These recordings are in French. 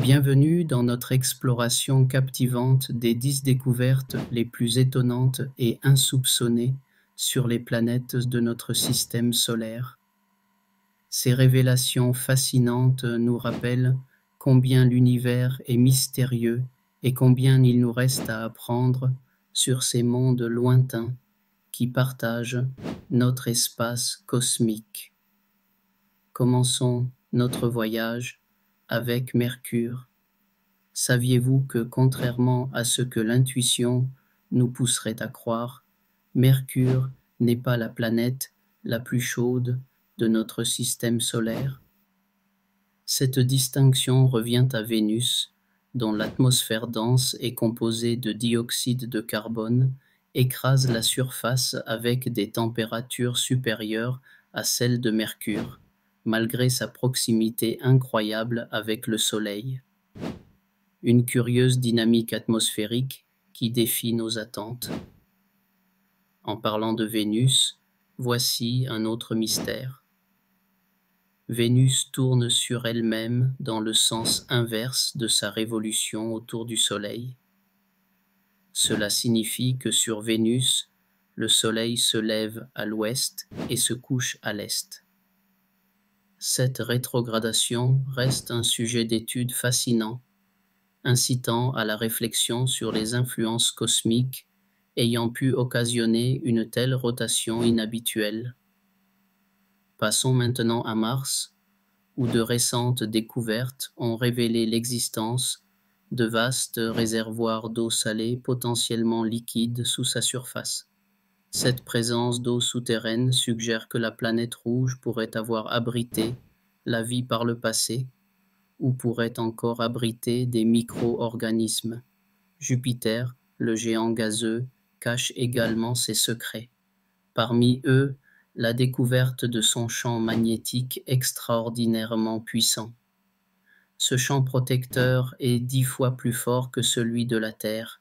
Bienvenue dans notre exploration captivante des 10 découvertes les plus étonnantes et insoupçonnées sur les planètes de notre système solaire. Ces révélations fascinantes nous rappellent combien l'univers est mystérieux et combien il nous reste à apprendre sur ces mondes lointains qui partagent notre espace cosmique. Commençons notre voyage avec Mercure. Saviez-vous que, contrairement à ce que l'intuition nous pousserait à croire, Mercure n'est pas la planète la plus chaude de notre système solaire? Cette distinction revient à Vénus, dont l'atmosphère dense est composée de dioxyde de carbone, écrase la surface avec des températures supérieures à celles de Mercure, malgré sa proximité incroyable avec le Soleil. Une curieuse dynamique atmosphérique qui défie nos attentes. En parlant de Vénus, voici un autre mystère. Vénus tourne sur elle-même dans le sens inverse de sa révolution autour du Soleil. Cela signifie que sur Vénus, le Soleil se lève à l'ouest et se couche à l'est. Cette rétrogradation reste un sujet d'étude fascinant, incitant à la réflexion sur les influences cosmiques ayant pu occasionner une telle rotation inhabituelle. Passons maintenant à Mars, où de récentes découvertes ont révélé l'existence de vastes réservoirs d'eau salée potentiellement liquide sous sa surface. Cette présence d'eau souterraine suggère que la planète rouge pourrait avoir abrité la vie par le passé, ou pourrait encore abriter des micro-organismes. Jupiter, le géant gazeux, cache également ses secrets. Parmi eux, la découverte de son champ magnétique extraordinairement puissant. Ce champ protecteur est 10 fois plus fort que celui de la Terre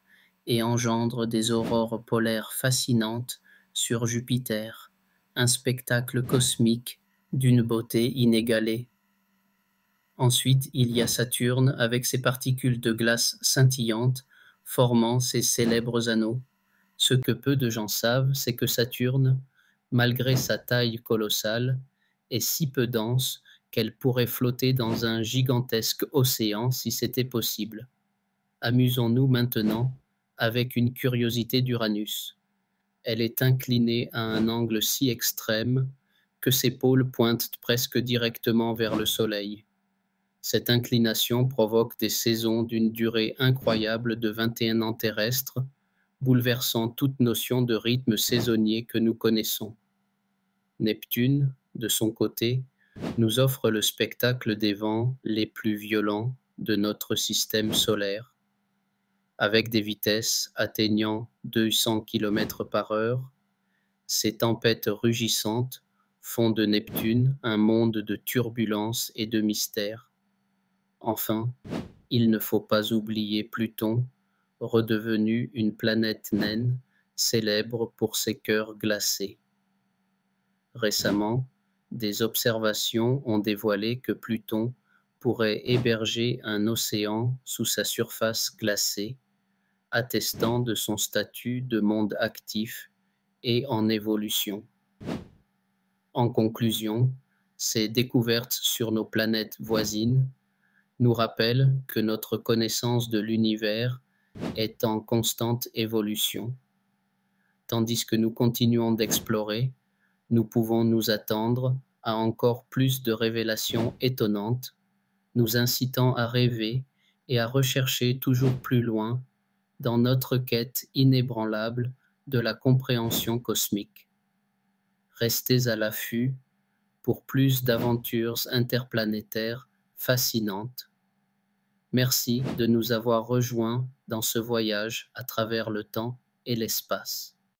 et engendre des aurores polaires fascinantes sur Jupiter, un spectacle cosmique d'une beauté inégalée. Ensuite, il y a Saturne avec ses particules de glace scintillantes formant ses célèbres anneaux. Ce que peu de gens savent, c'est que Saturne, malgré sa taille colossale, est si peu dense qu'elle pourrait flotter dans un gigantesque océan si c'était possible. Amusons-nous maintenant avec une curiosité d'Uranus. Elle est inclinée à un angle si extrême que ses pôles pointent presque directement vers le Soleil. Cette inclination provoque des saisons d'une durée incroyable de 21 ans terrestres, bouleversant toute notion de rythme saisonnier que nous connaissons. Neptune, de son côté, nous offre le spectacle des vents les plus violents de notre système solaire. Avec des vitesses atteignant 200 km/h, ces tempêtes rugissantes font de Neptune un monde de turbulences et de mystères. Enfin, il ne faut pas oublier Pluton, redevenu une planète naine, célèbre pour ses cœurs glacés. Récemment, des observations ont dévoilé que Pluton pourrait héberger un océan sous sa surface glacée, attestant de son statut de monde actif et en évolution. En conclusion, ces découvertes sur nos planètes voisines nous rappellent que notre connaissance de l'univers est en constante évolution. Tandis que nous continuons d'explorer, nous pouvons nous attendre à encore plus de révélations étonnantes, nous incitant à rêver et à rechercher toujours plus loin dans notre quête inébranlable de la compréhension cosmique. Restez à l'affût pour plus d'aventures interplanétaires fascinantes. Merci de nous avoir rejoints dans ce voyage à travers le temps et l'espace.